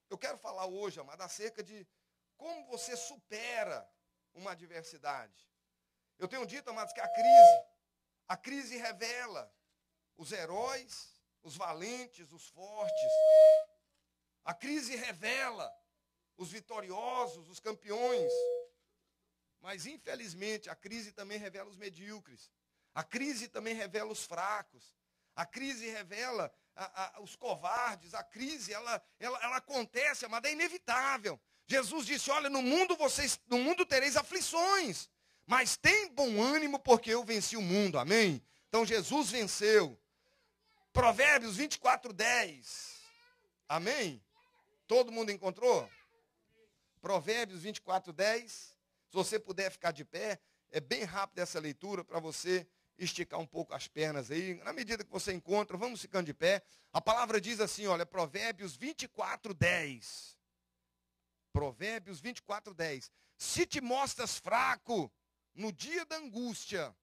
Eu quero falar hoje, amado, acerca de como você supera uma adversidade. Eu tenho dito, amados, que a crise revela os heróis, os valentes, os fortes. A crise revela os vitoriosos, os campeões. Mas, infelizmente, a crise também revela os medíocres. A crise também revela os fracos. A crise revela os covardes. A crise, ela acontece, mas é inevitável. Jesus disse, olha, no mundo tereis aflições, mas tem bom ânimo porque eu venci o mundo. Amém? Então, Jesus venceu. Provérbios 24:10. Amém? Todo mundo encontrou? Provérbios 24:10. Se você puder ficar de pé, é bem rápido essa leitura para você esticar um pouco as pernas aí. Na medida que você encontra, vamos ficando de pé. A palavra diz assim, olha, Provérbios 24:10. Provérbios 24:10. Se te mostras fraco no dia da angústia,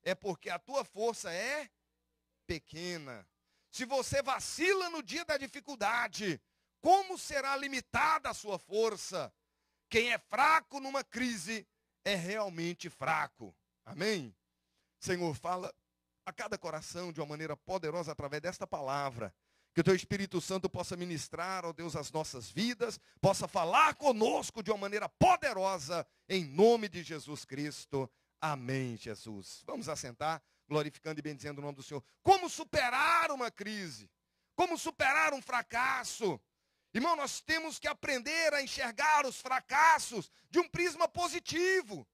é porque a tua força é pequena. Se você vacila no dia da dificuldade, como será limitada a sua força? Quem é fraco numa crise é realmente fraco. Amém? Senhor, fala a cada coração de uma maneira poderosa através desta palavra. Que o teu Espírito Santo possa ministrar, ó Deus, as nossas vidas, possa falar conosco de uma maneira poderosa, em nome de Jesus Cristo. Amém, Jesus. Vamos assentar, glorificando e bendizendo o nome do Senhor. Como superar uma crise? Como superar um fracasso? Irmão, nós temos que aprender a enxergar os fracassos de um prisma positivo.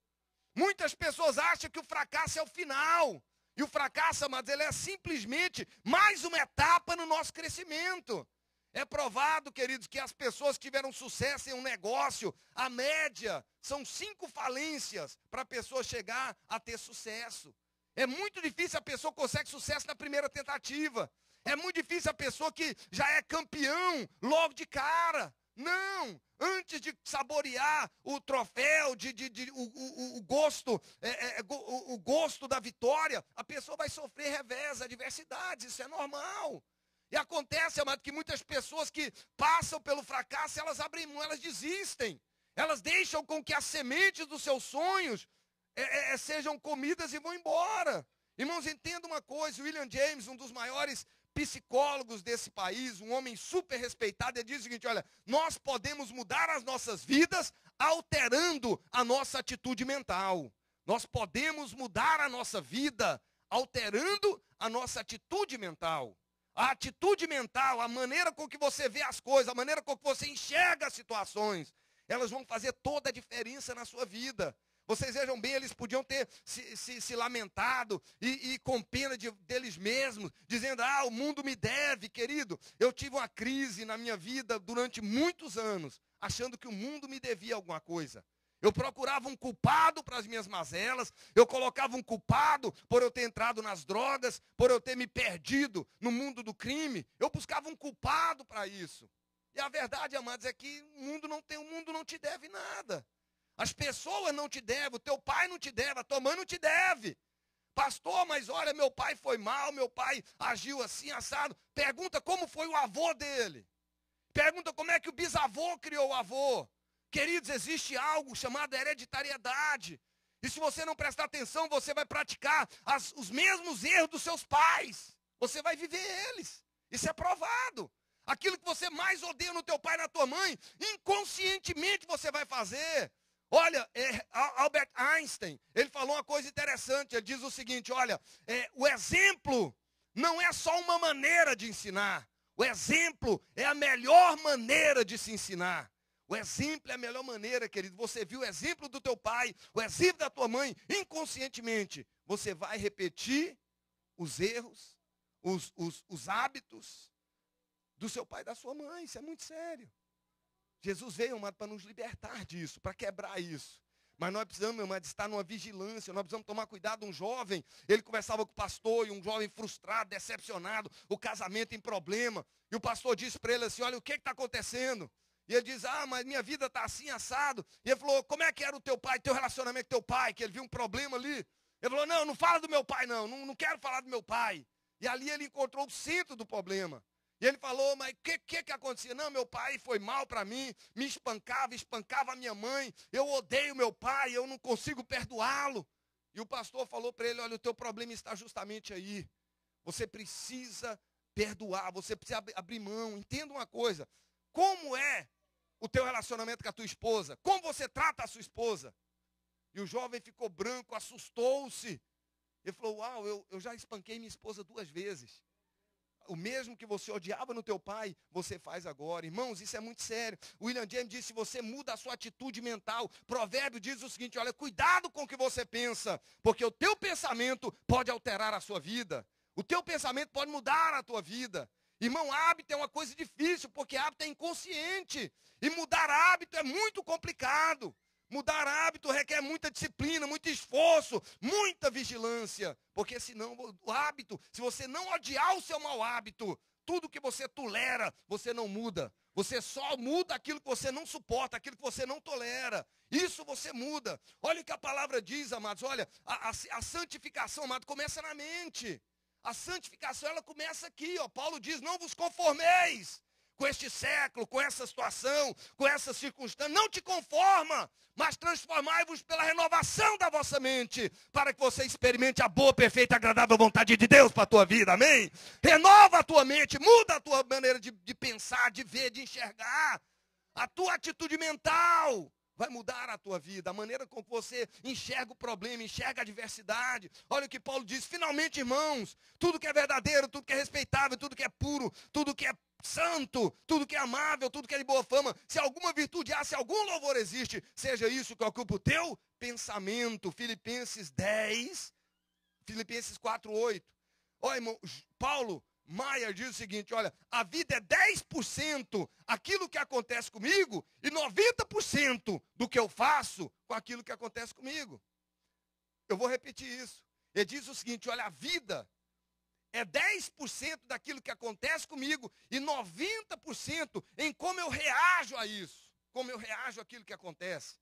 Muitas pessoas acham que o fracasso é o final. E o fracasso, amados, ele é simplesmente mais uma etapa no nosso crescimento. É provado, queridos, que as pessoas que tiveram sucesso em um negócio, a média são 5 falências para a pessoa chegar a ter sucesso. É muito difícil a pessoa conseguir sucesso na primeira tentativa. É muito difícil a pessoa que já é campeão logo de cara. Não, antes de saborear o troféu, o gosto da vitória, a pessoa vai sofrer revés, adversidades, isso é normal. E acontece, amado, que muitas pessoas que passam pelo fracasso, elas abrem mão, elas desistem. Elas deixam com que as sementes dos seus sonhos sejam comidas e vão embora. Irmãos, entenda uma coisa, William James, um dos maiores psicólogos desse país, um homem super respeitado, ele diz o seguinte, olha, nós podemos mudar as nossas vidas alterando a nossa atitude mental. Nós podemos mudar a nossa vida alterando a nossa atitude mental. A atitude mental, a maneira com que você vê as coisas, a maneira com que você enxerga as situações, elas vão fazer toda a diferença na sua vida. Vocês vejam bem, eles podiam ter se lamentado e com pena deles mesmos, dizendo, o mundo me deve, querido. Eu tive uma crise na minha vida durante muitos anos, achando que o mundo me devia alguma coisa. Eu procurava um culpado para as minhas mazelas, eu colocava um culpado por eu ter entrado nas drogas, por eu ter me perdido no mundo do crime. Eu buscava um culpado para isso. E a verdade, amados, é que o mundo não te deve nada. As pessoas não te devem, o teu pai não te deve, a tua mãe não te deve. Pastor, mas olha, meu pai foi mal, meu pai agiu assim, assado. Pergunta como foi o avô dele. Pergunta como é que o bisavô criou o avô. Queridos, existe algo chamado hereditariedade. E se você não prestar atenção, você vai praticar os mesmos erros dos seus pais. Você vai viver eles. Isso é provado. Aquilo que você mais odeia no teu pai e na tua mãe, inconscientemente você vai fazer. Olha, Albert Einstein, ele falou uma coisa interessante, ele diz o seguinte, olha, o exemplo não é só uma maneira de ensinar, o exemplo é a melhor maneira de se ensinar. O exemplo é a melhor maneira, querido, você viu o exemplo do teu pai, o exemplo da tua mãe, inconscientemente, você vai repetir os erros, os hábitos do seu pai e da sua mãe, isso é muito sério. Jesus veio, amado, para nos libertar disso, para quebrar isso. Mas nós precisamos, meu amado, estar numa vigilância, nós precisamos tomar cuidado. Um jovem, ele conversava com o pastor, e um jovem frustrado, decepcionado, o casamento em problema. E o pastor disse para ele assim, olha, o que está acontecendo? E ele diz, mas minha vida está assim, assado. E ele falou, como é que era o teu pai, teu relacionamento com teu pai? Que ele viu um problema ali. Ele falou, não fala do meu pai não quero falar do meu pai. E ali ele encontrou o centro do problema. E ele falou, mas o que acontecia? Não, meu pai foi mal para mim, me espancava a minha mãe, eu odeio meu pai, eu não consigo perdoá-lo. E o pastor falou para ele, olha, o teu problema está justamente aí. Você precisa perdoar, você precisa abrir mão. Entenda uma coisa, como é o teu relacionamento com a tua esposa? Como você trata a sua esposa? E o jovem ficou branco, assustou-se. Ele falou, uau, eu já espanquei minha esposa 2 vezes. O mesmo que você odiava no teu pai, você faz agora. Irmãos, isso é muito sério. William James disse, você muda a sua atitude mental. Provérbio diz o seguinte, olha, cuidado com o que você pensa, porque o teu pensamento pode alterar a sua vida. O teu pensamento pode mudar a tua vida. Irmão, hábito é uma coisa difícil, porque hábito é inconsciente. E mudar hábito é muito complicado. Mudar hábito requer muita disciplina, muito esforço, muita vigilância. Porque senão o hábito, se você não odiar o seu mau hábito, tudo que você tolera, você não muda. Você só muda aquilo que você não suporta, aquilo que você não tolera. Isso você muda. Olha o que a palavra diz, amados. Olha, a santificação, amado, começa na mente. A santificação, ela começa aqui, ó. Paulo diz, não vos conformeis com este século, com essa situação, com essa circunstância. Não te conforma, mas transformai-vos pela renovação da vossa mente, para que você experimente a boa, perfeita e agradável vontade de Deus para a tua vida, amém? Renova a tua mente, muda a tua maneira de pensar, de ver, de enxergar. A tua atitude mental vai mudar a tua vida, a maneira com que você enxerga o problema, enxerga a adversidade. Olha o que Paulo diz, finalmente, irmãos, tudo que é verdadeiro, tudo que é respeitável, tudo que é puro, tudo que é santo, tudo que é amável, tudo que é de boa fama, se alguma virtude há, se algum louvor existe, seja isso que ocupa o teu pensamento. Filipenses 4:8. Olha, irmão, Paulo Maia diz o seguinte, olha, a vida é 10% aquilo que acontece comigo e 90% do que eu faço com aquilo que acontece comigo. Eu vou repetir isso. Ele diz o seguinte, olha, a vida é 10% daquilo que acontece comigo e 90% em como eu reajo a isso, como eu reajo àquilo que acontece.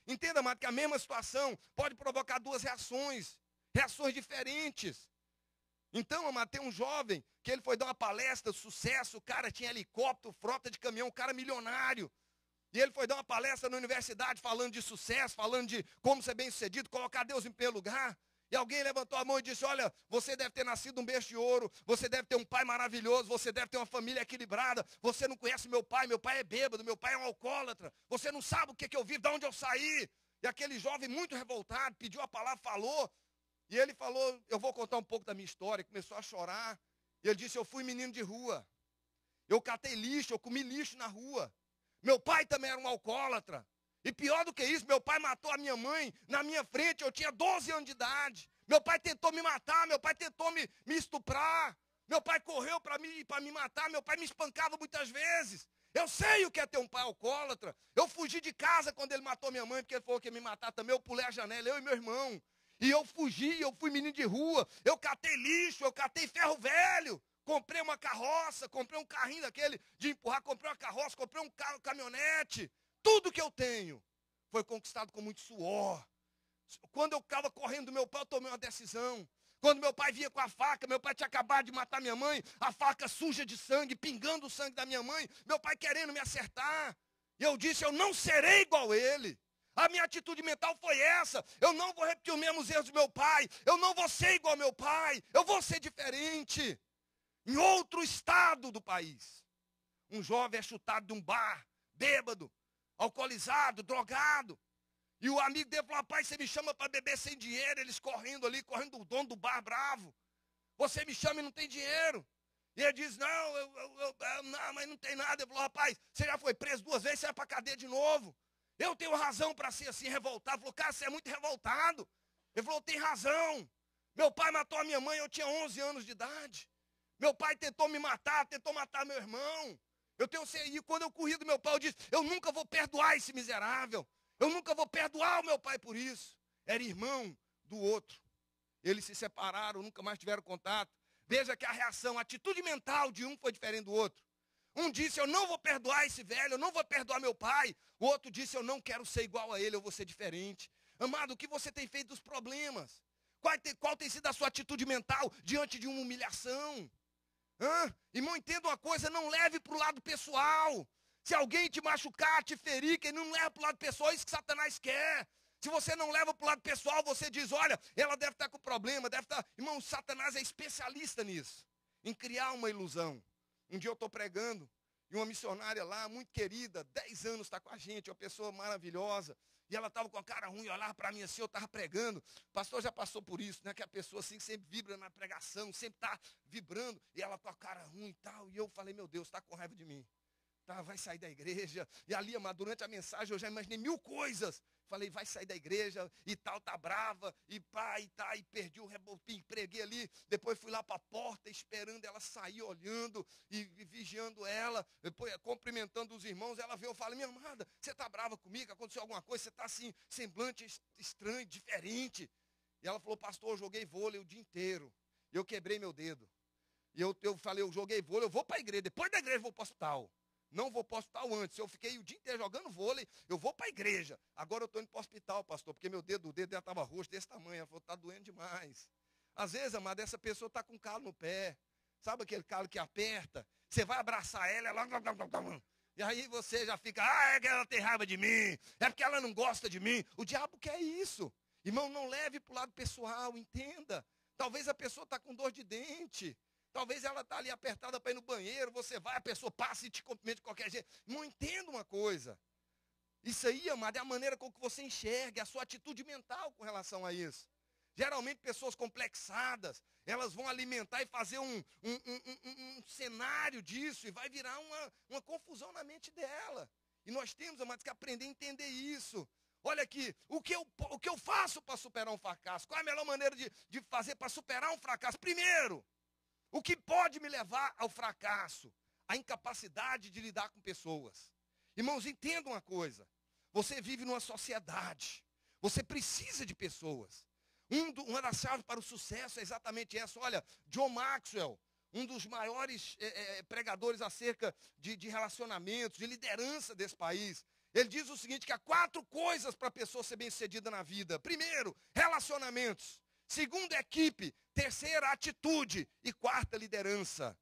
Entenda, amado, que a mesma situação pode provocar 2 reações diferentes. Então, amado, tem um jovem que ele foi dar uma palestra, sucesso, o cara tinha helicóptero, frota de caminhão, um cara milionário. E ele foi dar uma palestra na universidade falando de sucesso, falando de como ser bem-sucedido, colocar Deus em primeiro lugar. E alguém levantou a mão e disse, olha, você deve ter nascido um berço de ouro, você deve ter um pai maravilhoso, você deve ter uma família equilibrada, você não conhece meu pai é bêbado, meu pai é um alcoólatra, você não sabe o que eu vivo, de onde eu saí. E aquele jovem muito revoltado, pediu a palavra, falou, e ele falou, eu vou contar um pouco da minha história, começou a chorar, e ele disse, eu fui menino de rua, eu catei lixo, eu comi lixo na rua, meu pai também era um alcoólatra. E pior do que isso, meu pai matou a minha mãe na minha frente, eu tinha 12 anos de idade. Meu pai tentou me matar, meu pai tentou me estuprar. Meu pai correu para me matar, meu pai me espancava muitas vezes. Eu sei o que é ter um pai alcoólatra. Eu fugi de casa quando ele matou minha mãe, porque ele falou que ia me matar também. Eu pulei a janela, eu e meu irmão. E eu fugi, eu fui menino de rua. Eu catei lixo, eu catei ferro velho. Comprei uma carroça, comprei um carrinho daquele de empurrar, comprei uma carroça, comprei um carro, caminhonete. Tudo que eu tenho foi conquistado com muito suor. Quando eu ficava correndo do meu pai, eu tomei uma decisão. Quando meu pai vinha com a faca, meu pai tinha acabado de matar minha mãe, a faca suja de sangue, pingando o sangue da minha mãe, meu pai querendo me acertar. E eu disse, eu não serei igual a ele. A minha atitude mental foi essa, eu não vou repetir os mesmos erros do meu pai, eu não vou ser igual ao meu pai, eu vou ser diferente. Em outro estado do país, um jovem é chutado de um bar, bêbado, alcoolizado, drogado. E o amigo dele falou, rapaz, você me chama para beber sem dinheiro, eles correndo ali, correndo do dono do bar bravo. Você me chama e não tem dinheiro. E ele diz, não, não, mas não tem nada. Ele falou, rapaz, você já foi preso 2 vezes, você vai para a cadeia de novo. Eu tenho razão para ser assim, revoltado. Ele falou, cara, você é muito revoltado. Ele falou, tem razão. Meu pai matou a minha mãe, eu tinha 11 anos de idade. Meu pai tentou me matar, tentou matar meu irmão. E quando eu corri do meu pai, eu disse, eu nunca vou perdoar esse miserável. Eu nunca vou perdoar o meu pai por isso. Era irmão do outro. Eles se separaram, nunca mais tiveram contato. Veja que a reação, a atitude mental de um foi diferente do outro. Um disse, eu não vou perdoar esse velho, eu não vou perdoar meu pai. O outro disse, eu não quero ser igual a ele, eu vou ser diferente. Amado, o que você tem feito dos problemas? Qual tem sido a sua atitude mental diante de uma humilhação? Irmão, entenda uma coisa, não leve para o lado pessoal. Se alguém te machucar, te ferir, que não leva para o lado pessoal, é isso que Satanás quer. Se você não leva para o lado pessoal, você diz, olha, ela deve estar com problema, deve estar... Irmão, Satanás é especialista nisso, em criar uma ilusão. Um dia eu estou pregando, e uma missionária lá, muito querida, 10 anos está com a gente, uma pessoa maravilhosa, e ela estava com a cara ruim, olhava para mim assim, eu estava pregando. O pastor já passou por isso, né? Que a pessoa assim sempre vibra na pregação, sempre está vibrando, e ela com a cara ruim e tal. E eu falei, meu Deus, está com raiva de mim. Tá, vai sair da igreja. E ali, amado, durante a mensagem eu já imaginei 1000 coisas. Falei, vai sair da igreja e tal, tá brava, e pá, e tá, e perdi o rebopim, preguei ali. Depois fui lá para a porta, esperando ela sair, olhando e vigiando ela, depois cumprimentando os irmãos. Ela veio, eu falei, minha amada, você tá brava comigo? Aconteceu alguma coisa? Você tá assim, semblante estranho, diferente. E ela falou, pastor, eu joguei vôlei o dia inteiro. E eu quebrei meu dedo. E eu falei, eu joguei vôlei, eu vou para a igreja, depois da igreja eu vou para o hospital. Não vou para o hospital antes. Eu fiquei o dia inteiro jogando vôlei, eu vou para a igreja. Agora eu estou indo para o hospital, pastor, porque o dedo dela estava roxo desse tamanho. Ela falou, está doendo demais. Às vezes, amado, essa pessoa está com calo no pé. Sabe aquele calo que aperta? Você vai abraçar ela, ela... E aí você já fica, é que ela tem raiva de mim, é porque ela não gosta de mim. O diabo quer isso. Irmão, não leve para o lado pessoal, entenda. Talvez a pessoa está com dor de dente. Talvez ela está ali apertada para ir no banheiro, você vai, a pessoa passa e te cumprimenta de qualquer jeito. Não entenda uma coisa. Isso aí, amado, é a maneira com que você enxerga, a sua atitude mental com relação a isso. Geralmente pessoas complexadas, elas vão alimentar e fazer um cenário disso e vai virar uma confusão na mente dela. E nós temos, amados, que aprender a entender isso. Olha aqui, o que eu faço para superar um fracasso? Qual é a melhor maneira de fazer para superar um fracasso? Primeiro, o que pode me levar ao fracasso? A incapacidade de lidar com pessoas. Irmãos, entendam uma coisa. Você vive numa sociedade. Você precisa de pessoas. Uma das chaves para o sucesso é exatamente essa. Olha, John Maxwell, um dos maiores pregadores acerca de relacionamentos, de liderança desse país. Ele diz o seguinte, que há 4 coisas para a pessoa ser bem-sucedida na vida. Primeiro, relacionamentos. Segundo, equipe. Terceira, atitude. E quarta, liderança.